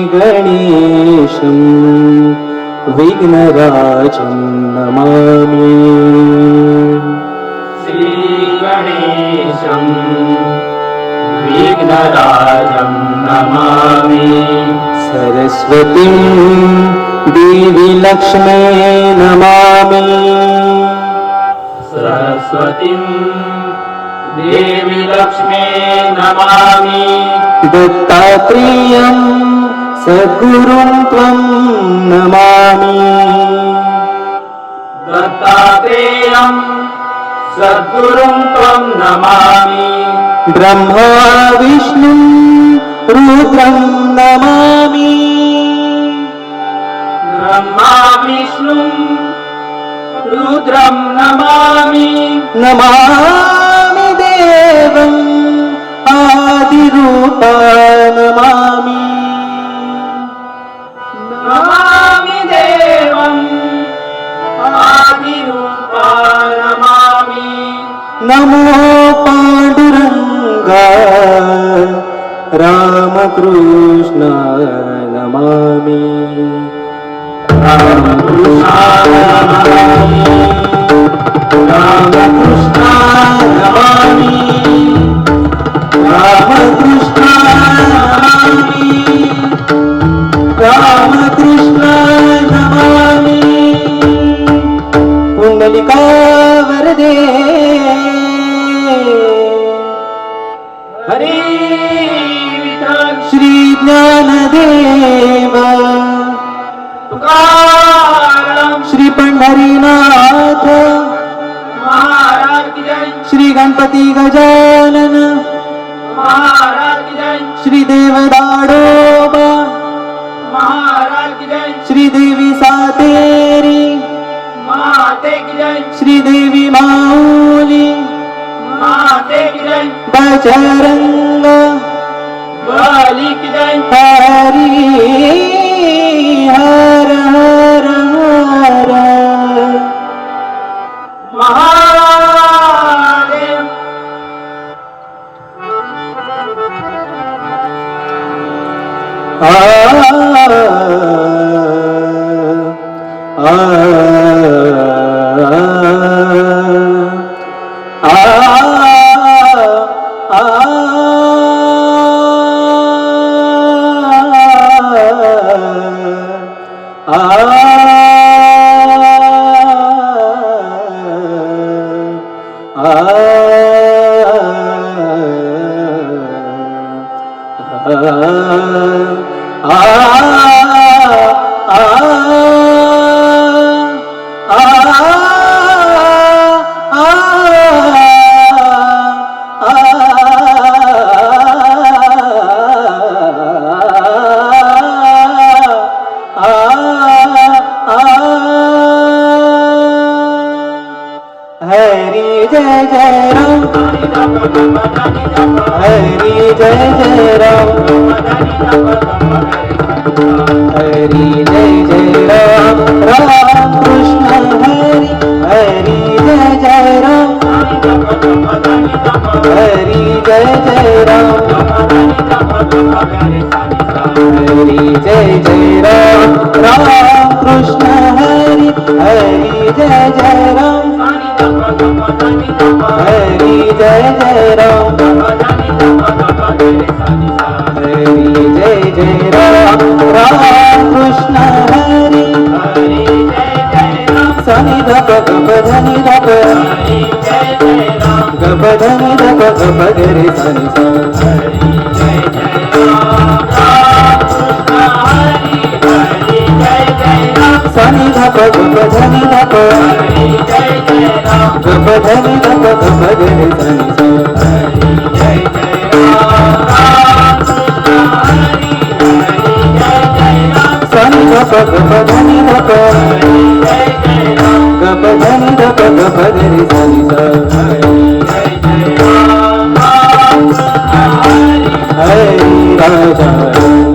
श्रीगणेशं विघ्नराजं नमामि। श्रीगणेशं विघ्नराजं नमामि। सरस्वतीं देवी लक्ष्मी नमामि। सरस्वतीं देवी लक्ष्मी नमामि। दत्तात्रेयं सद्गुरुं त्वं नमामि। दत्तात्रेयं सद्गुरुं त्वं नमामि। ब्रह्मा विष्णुं रुद्रं नमामि। ब्रह्मा विष्णुं रुद्रं नमामि। नमामि देवम् आदिरूपा नमामि। नमामि देवम् आदिरूपा नमामि। नमो पाण्डुरङ्गा रामकृष्ण नमामि। रामकृष्णाय नमामि। रामकृष्णाय नमामि। रामकृष्णाय नमामि। रामकृष्णाय नमामि। पुण्डलिका वरदे हरी विठ्ठल श्री ज्ञानदेव तुकाराम श्री पंढरीनाथ महाराज की जय। श्री गणपती गजानन महाराज की जय। श्री देवदाडोबा महाराज की जय। श्री देवी सातेरी माते की जय। श्री देवी माऊली माते की जय। बजरंग बली की जय। हरी हर हर हर महादेव। आ आ हरि जय जय राम हरि जय जय राम हरि जय जय राम राम कृष्ण हरि हरि जय जय राम हरि जय जय राम हरि जय जय राम राम कृष्ण हरि हरि जय जय राम हरि जय जय राम हरि जय जय राम राम कृष्ण हरि सनि धप गप धनि धप गप धनि धप गप गरे सनि सा धप हरी जय जय राम गप धनी धप गप गरे सनि सा हरी जय जय राम राम कृष्ण हरी हरी जय जय राम सनि धप गप धनी धप हरी जय जय राम गप धनी धप गप गरे सनि सा हरी जय जय राम राम कृष्ण हरी हरि राजा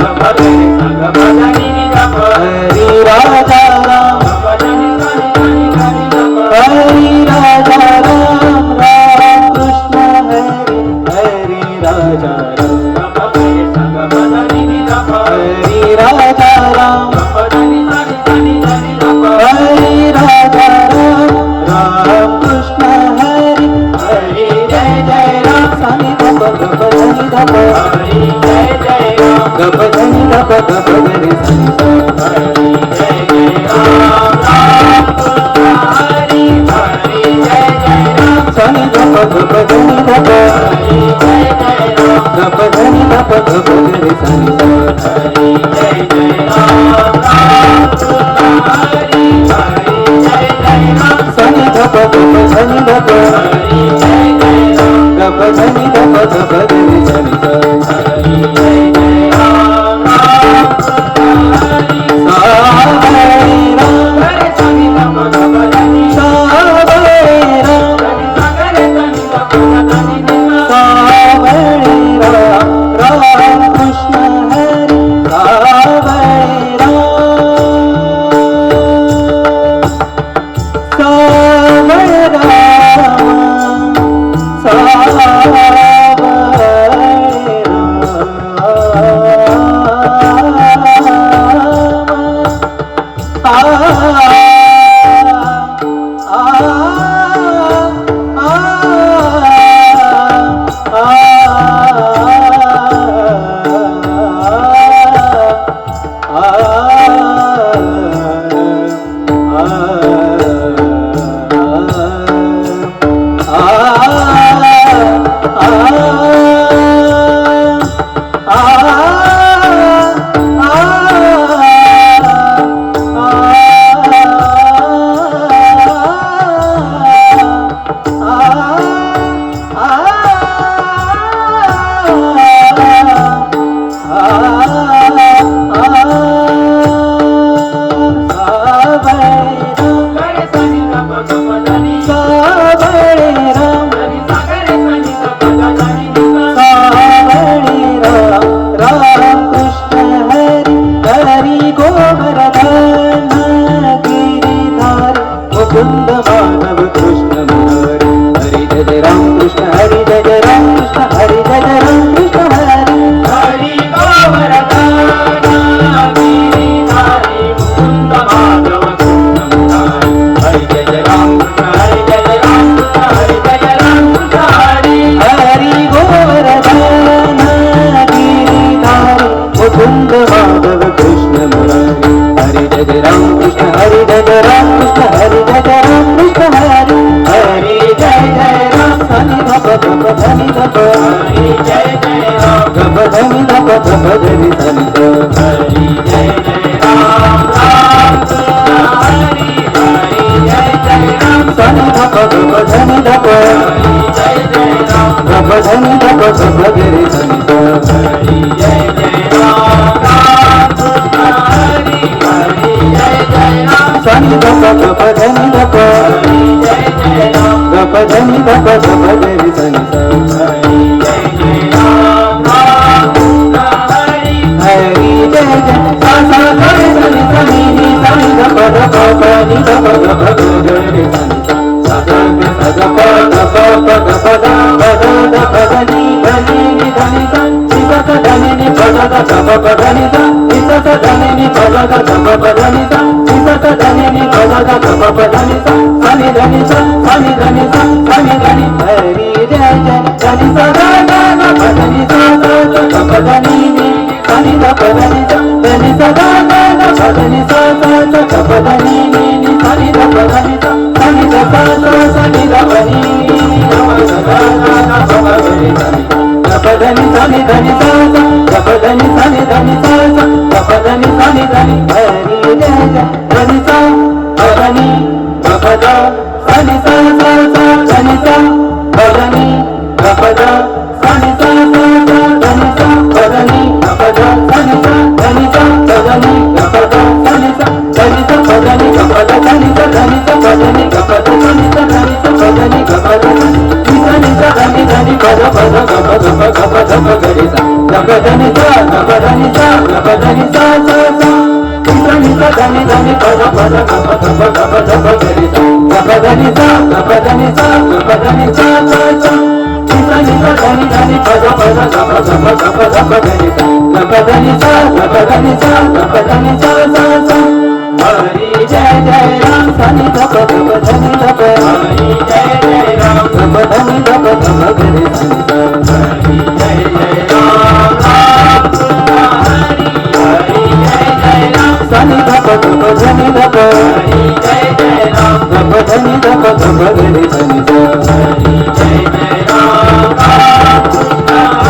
गप धनी गप धनी गप हरि राजा राम गप धनी धनी धनी धनी गप हरि राजा राम राम कृष्ण हरि हरि राजा राम गप धनी गप धनी गप हरि राजा राम गप धनी धनी धनी धनी गप हरि राजा राम राम कृष्ण हरि हरी जय जय राम सनि धप गप धनि धप हरी जय जय राम गप धनि धप गप गरे सनि सा हरी जय जय राम राम कृष्ण हरी हरी जय जय राम सनि धप गप धनि धप हरी जय जय राम गप धनि धप गप गरे सनि सा हरी जय जय राम राम कृष्ण हरी हरी जय जय राम सनि धप गप धनि धप हरी जय जय राम गप धनि धप गप गरे सनि सा हरी जय जय राम राम कृष्ण हरी हरि राम हरे सनि गप गप धनी सावरे राम धनी सागरे धनी गप धनी निसा सावरे राम राम कृष्ण हरि सावरे राम सावरे राम सावरे हरे सनि गप गप धनी सावरे राम धनी सागरे धनी गप धनी निसा सावरे राम राम कृष्ण हरि हरि गोवर्धन गिरिधारी मुकुंद माधव कृष्ण मुरारी हरि जय जय राम कृष्ण हरि जय जय राम कृष्ण हरि जय जय राम कृष्ण हरि हरी गोवर्धन गिरिधारी मुकुंद माधव कृष्ण मुरारी हरी जय जय राम कृष्ण हरी जय जय राम कृष्ण हरी जय जय राम कृष्ण हरी हरि गोवर्धन गिरिधारी मुकुंद माधव कृष्ण मुरारी हरि जय जय राम कृष्ण हरि जय जय राम कृष्ण हरि जय जय राम कृष्ण हरि हरि जय जय राम सनि धप गप धनि धप हरी जय जय राम गप धनि धप गप धनि सनि सा हरी जय जय राम राम कृष्ण हरी हरी जय जय राम सनि धप गप धनि धप हरी जय जय राम गप धनि धप गप गरे सनि सा हरी जय जय राम राम कृष्ण हरी हरी जय जय राम सनि धप गप धनि धप हरी जय जय राम गप धनि धप गप गरे सनि सा हरी जय जय राम राम कृष्ण हरी हरि जय जय सा सा गरे सनि सनि नि सनि धप धप नि धप गप गरे सनि सा सा ग सा ग प ग प ग प द प द द प द नि धनि नि धनि सा नि सा सा धनि नि प द द प प धनि सा नि सा सा धनि नि प द द प प धनि सा नि सा सा धनि नि प द द प प धनि सा सनि धनि सा सनि धनि सा सनि धनि हरि जय जय धनि सा ग ग ग प धनि सा सा सा ग प धनि नि सनि ध प धनि सा धनि सा ग ग ग प धनि सा सा सा ग प धनि नि सनि ध प धनि सा सनि ध सा सा सनि ध प नि ध प ग ग ग प प धनि सनि ग प धनि सनि धनि सा सा ग प धनि सनि धनि सा सा ग प धनि सनि धनि हरि जय जय धनि सा ग धनि ग దని సా సా సా ని స దని దని పద పద గప గప గప గప గరి సా గప దని సా గప దని సా గప దని సా సా సా ని స దని దని పద పద గప గప గప గప గరి సా గప దని సా గప దని సా గప దని సా సా సా హరి జయ జయ రామ సని గప గప ధని గప హరి జయ జయ రామ గప ధని గప గప గరి సని సా హరి జయ జయ రామ రామ హరి హరి జయ జయ రామ సని గప గప ధని గప హరి జయ జయ రామ గప ధని గప గప గరి సని సా హరి జయ జయ రామ రామ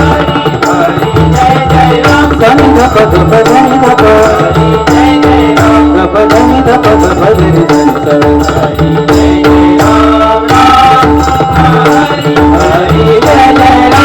హరి హరి జయ జయ రామ సని గప గప ధని గప హరి జయ జయ రామ గప ధని గప గప గరి సని సా హరి జయ జయ రామ రామ హరి హరి జయ జయ రామ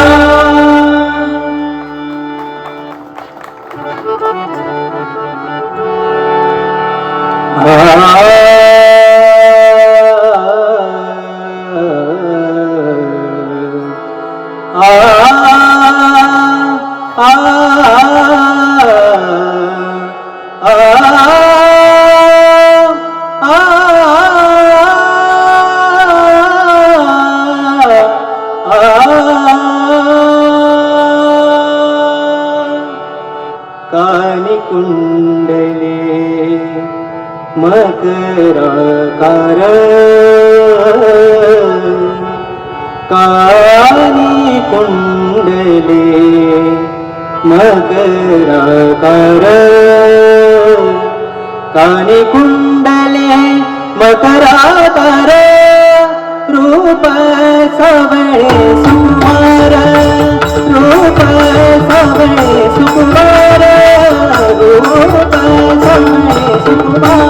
कानिकुंडले मकराकार कानिकुंडले मकराकार कानिकुंडले मकराकार रूप सावळे सुकुमार रूप सावळे सुकुमार रूप सावळे सुकुमार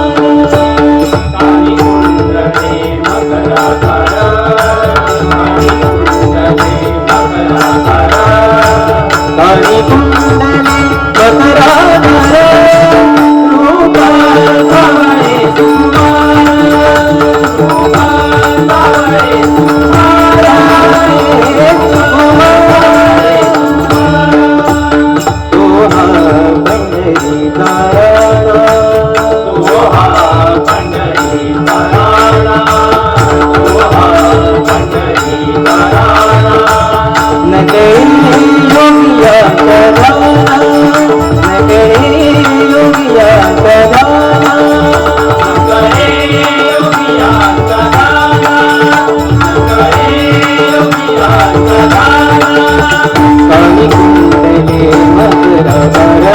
कानिकुंडले मकराकार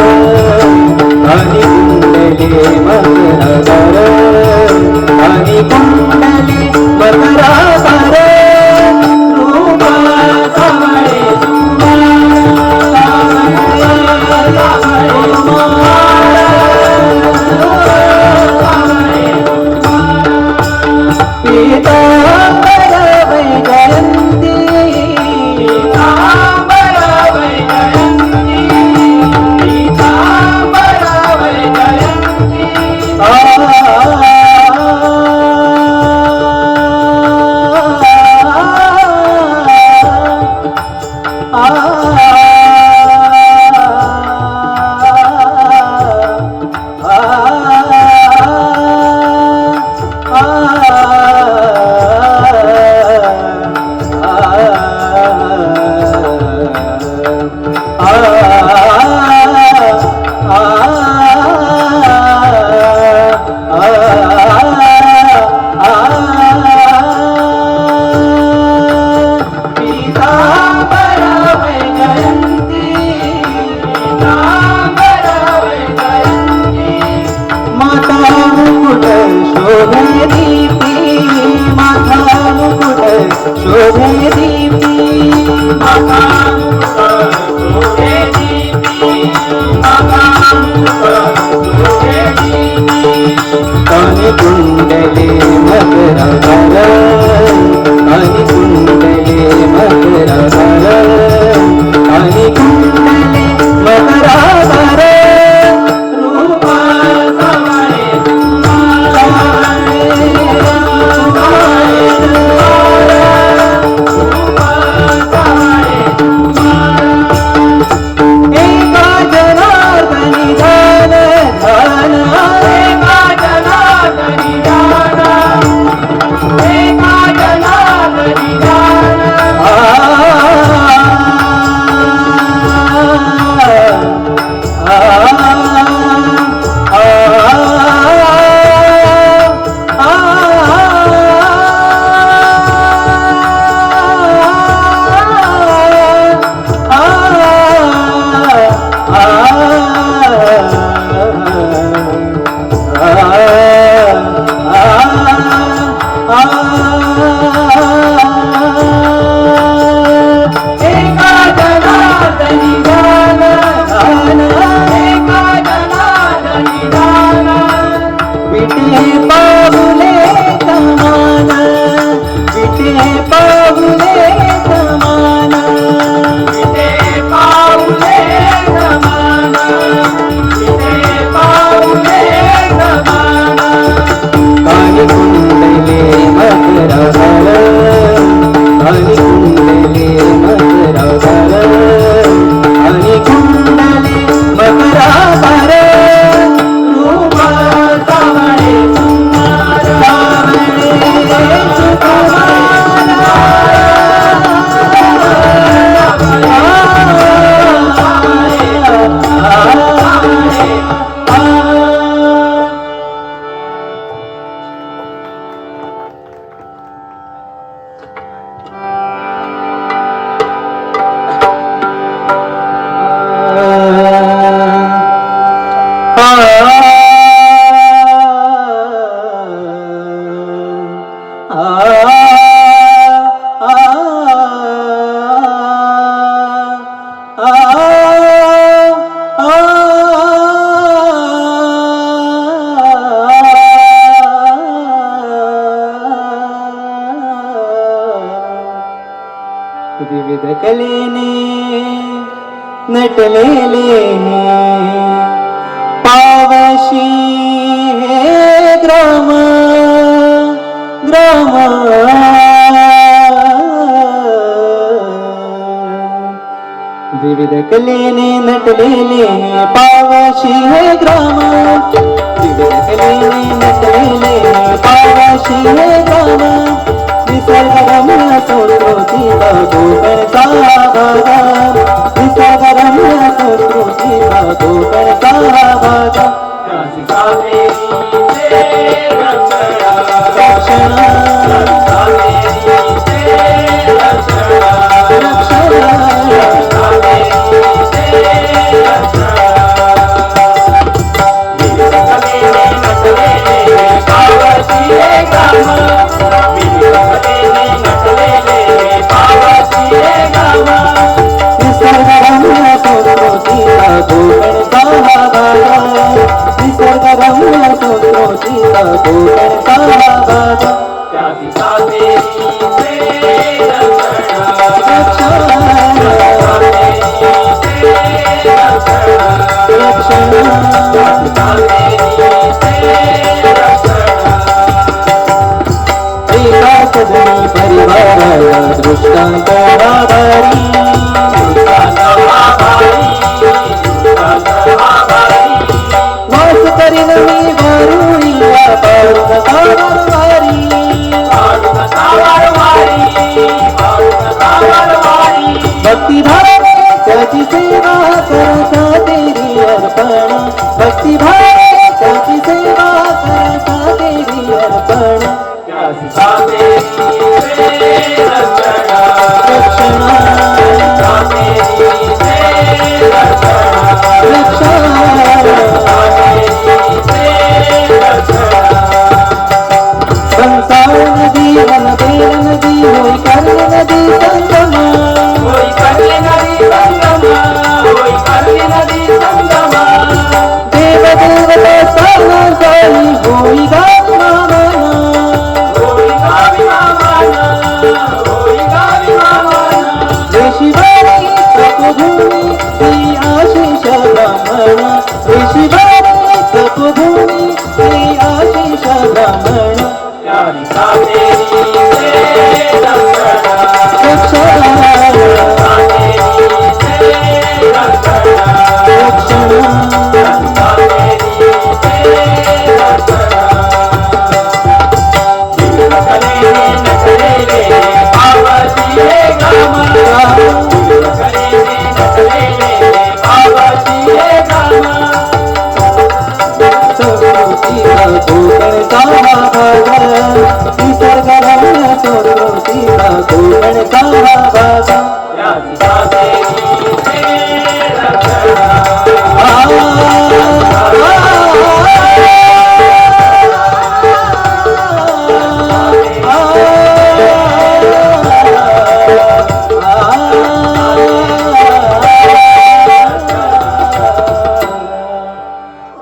कानिकुंडले मकराकार कानिकुंडले मकराकार रूप सावळे सुकुमार रूप सावळे विविध कलेने नटलेले पावशी हे ग्राम ग्राम विविध कलेने नटलेले पावशी हे ग्राम विविध कलेने नटलेले पावशी हे ग्राम निसर्गरम्य संस्कृतीचा कोकणचा भाग निसर्गरम्य संस्कृतीचा कोकणचा भाग दृष्टांत वास करीन मी वारुळीया पाडून भक्ती भावे त्याची सेवा करता तेरी अर्पण भक्ती भावे त्याची सेवा करता तेरी अर्पण नदी वन बेल नदी होई करली नदी संगम होई करली नदी संगम देव देवता साना साई होई गावी मामाना ऋषिवारी तपोभूमी ती आशिष ब्राह्मण ऋषिवारी तपोभूमी ती आशिष ब्राह्मण निसर्गरम्य संस्कृतीचा कोकणचा भाग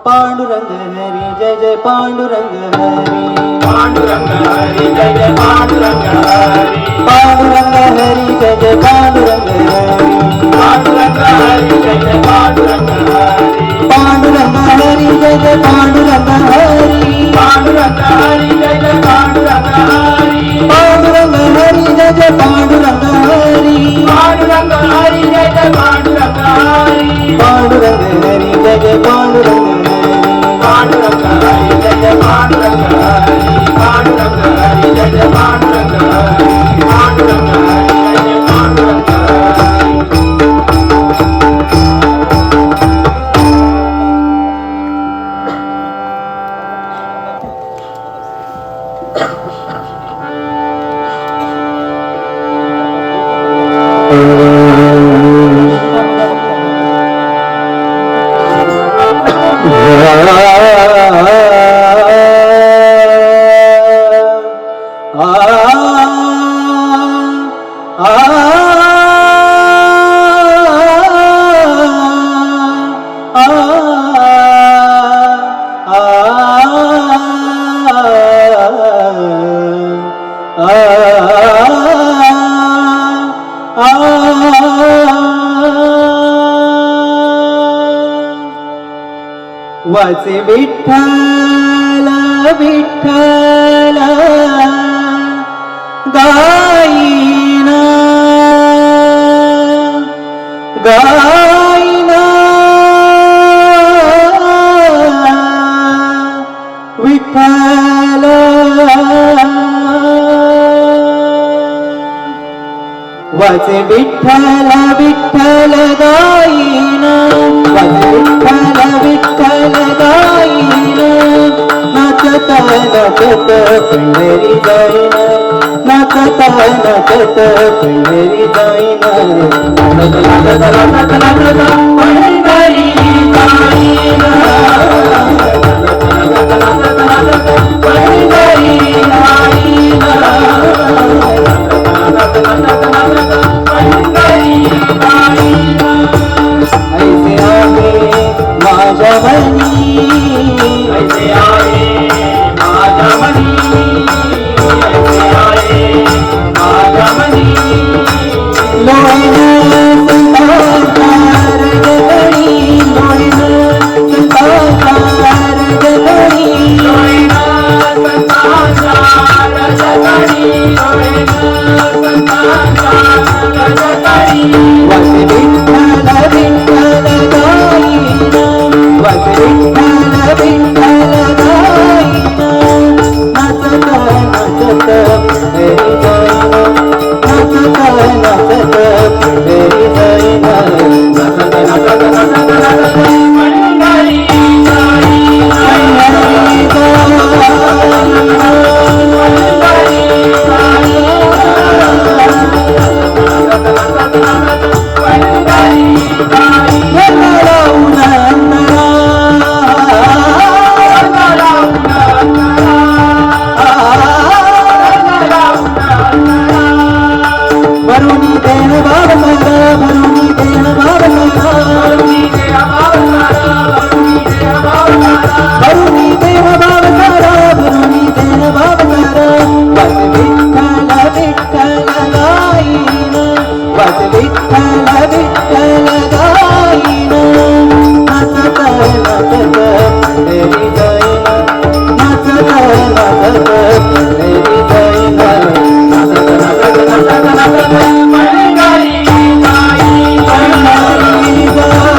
पांडुरंग हरी जय जय पांडुरंग हरी पांडुरंग हरी जय जय पांडुरंग हरी पांडुरंग हरी जय जय पांडुरंग हरी पांडुरंग हरी जय जय पांडुरंग हरी पांडुरंग हरी जय जय पांडुरंग हरी पांडुरंग हरी जय जय पांडुरंग हरी पांडुरंग हरी जय जय पांडुरंग हरी पांडुरंग हरी जय जय पांडुरंग हरी पांडुरंग हरी जय जय पांडुरंग हरी पांडुरंग हरी जय जय पांडुरंग हरी पांडुरंग हरी जय जय पांडुरंग हरी पांडुरंग हरी जय जय पांडुरंग हरी वाचे विठ्ठल विठ्ठल गाईना गाईना विठ्ठल वाचे विठ्ठल विठ्ठल गाईना वाचे विठ्ठल विठ्ठल गाईना नाचता नाचत पंढरी जाईना नाचता नाचत पंढरी जाईना नाचत नाचत नाचत पंढरी जाईना नाचत नाचत नाचत पंढरी जाईना ऐसे आहे माझ्या मनी ऐसे आहे माझ्या मनी ऐसे आहे माझ्या मनी लोहिन संताकार जगणी लोहिन संताकार जगणी लोहिन संताकार जगणी लोहिन संताकार जगणी वाचे विठ्ठल विठ्ठल गाईना वाचे विठ्ठल विठ्ठल गाईना नाचत नाचत पंढरी जाईना नाचत नाचत पंढरी जाईना नाचत नाचत नाचत नाचत पंढरी जाईना पंढरी जाईना भरुनी देह भाव सारा भरुनी देह भाव सारा भरुनी देह भाव सारा भरुनी देह भाव सारा वाच विठ्ठल विठ्ठल गाईना वाच विठ्ठल विठ्ठल गाईना नाचत नाचत पंढरी जाईना नाचत नाचत पंढरी जाईना नाचत नाचत नाचत नाचत पंढरी जाईना पंढरी जाईना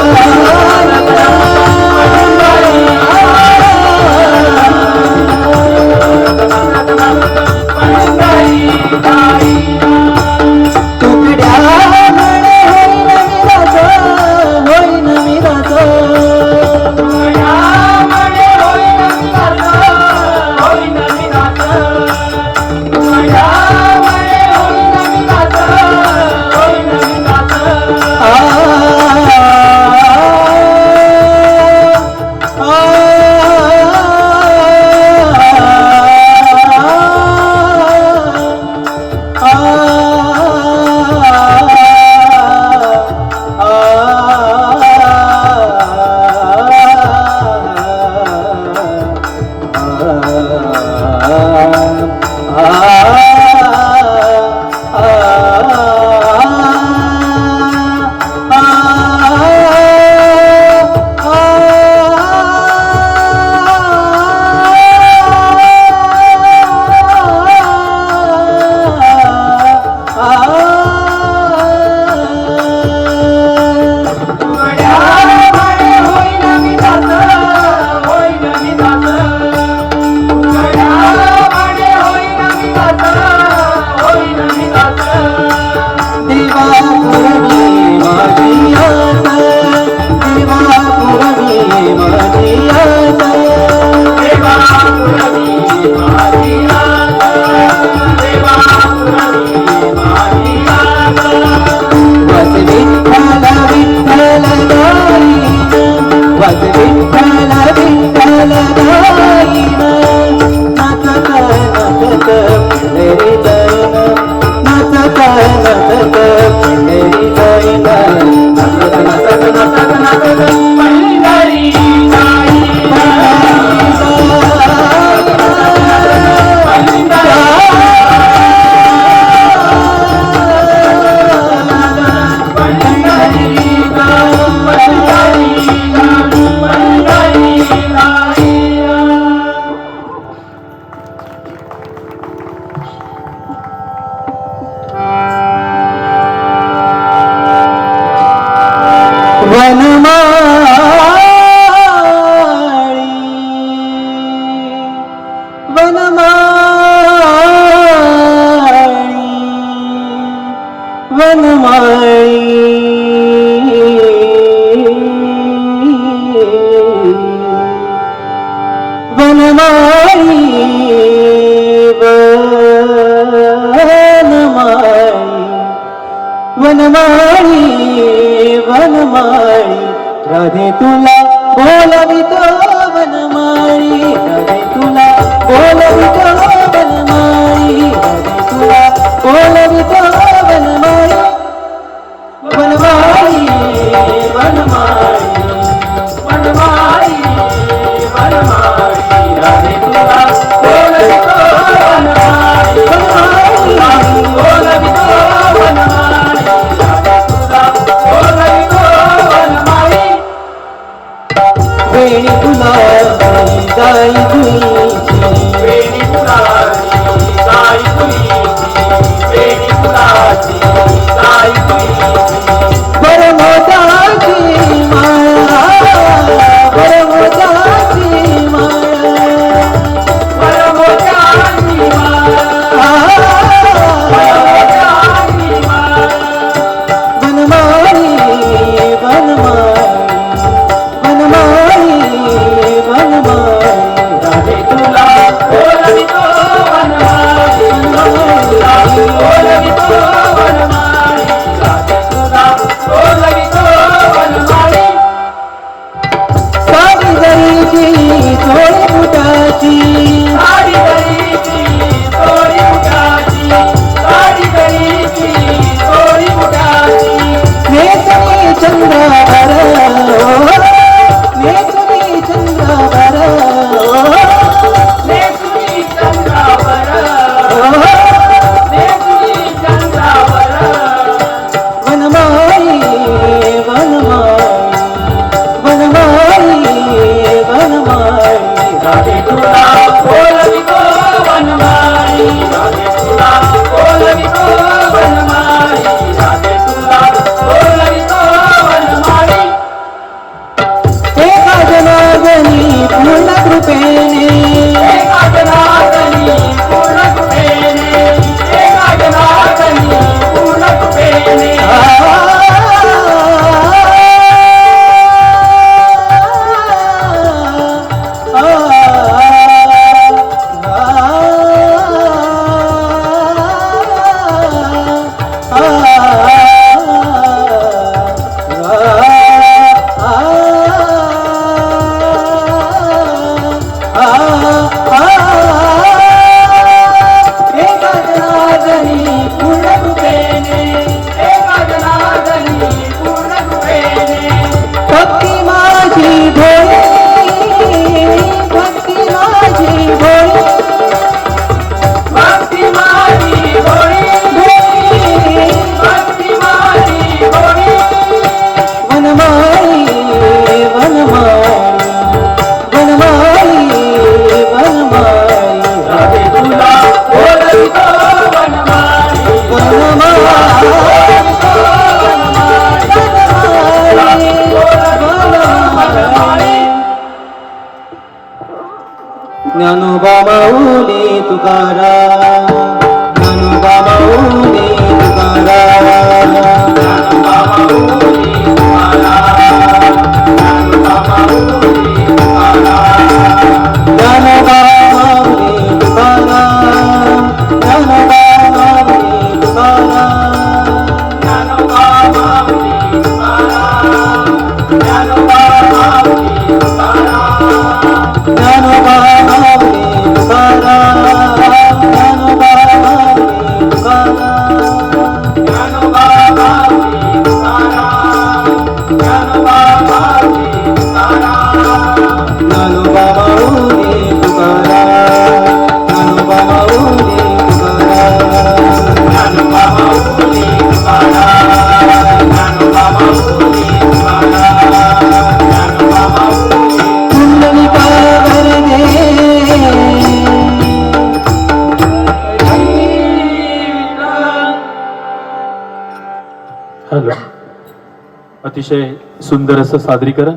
वनमाळी वनमाळी वनमाळी राधे तुला बोलवितो वनमाळी राधे तुला बोलवितो वनमाळी राधे तुला बोलवितो वनमाळी वनमाळी वनमाळी वनमाळी वनमाळी राधे तुला बोलवितो वनमाळी बोलवितो वनमाळी राधे तुला बोलवितो वनमाळी वेणी तुला गाई तुईची वेणी फुलाची गाई तुईची वेणी फुलाची गाई तुईची परमोदाची माळा परमोदाची माळा परमोदाची माळा परमोदाची माळा वनमाळी वनमाळी वनमाळी वनमाळी राधे तुला बोलवितो वनमाळी बोलवितो वनमाळी राधे तुला बोलवितो वनमाळी साडी गरीची थोडी फुटाची साडी गरीची थोडी फुटाची साडी गरीची थोडी फुटाची नेसनी चंद्रावर नेसनी चंद्रावर नेसुनी चंद्रावर नेसुनी चंद्रावर वनमाळी वनमाळी वनमाळी वनमाळी राधे तुला बोलवितो वनमाळी राधे तुला बोलवितो वनमाळी राधे तुला बोलवितो वनमाळी एका जनार्दनी पूर्ण कृपेने एका जनार्दनी पूर्ण कृपेने एका जनार्दनी पूर्ण कृपेने एका जनार्दनी पूर्ण कृपेने एका जनार्दनी पूर्ण कृपेने भक्ती माझी भोळी भक्ती माझी भोळी भक्ती माझी होळी भक्ती माझी होळी वनमाळी वनमाळी वनमाळी वनमाळी राधे तुला बोलवितो वनमाळी वनमाळी वनमाळी ज्ञानोबा माऊली तुकाराम ज्ञानोबा माऊली तुकाराम ज्ञानोबा माऊली तुकाराम ज्ञानोबा माऊली तुकाराम ज्ञानोबा माऊली तुकाराम ज्ञानोबा माऊली तुकाराम ज्ञानोबा माऊली तुकाराम ज्ञानोबा माऊली तुकाराम ज्ञानोबा माऊली तुकाराम ज्ञानोबा माऊली तुकाराम ज्ञानोबा माऊली तुकाराम ज्ञानोबा माऊली तुकाराम ज्ञानोबा माऊली तुकाराम ज्ञानोबा माऊली तुकाराम ज्ञानोबा माऊली तुकाराम ज्ञानोबा माऊली तुकाराम ज्ञानोबा माऊली कुंडलिकावर दे हॅलो, अतिशय सुंदर असं सादरीकरण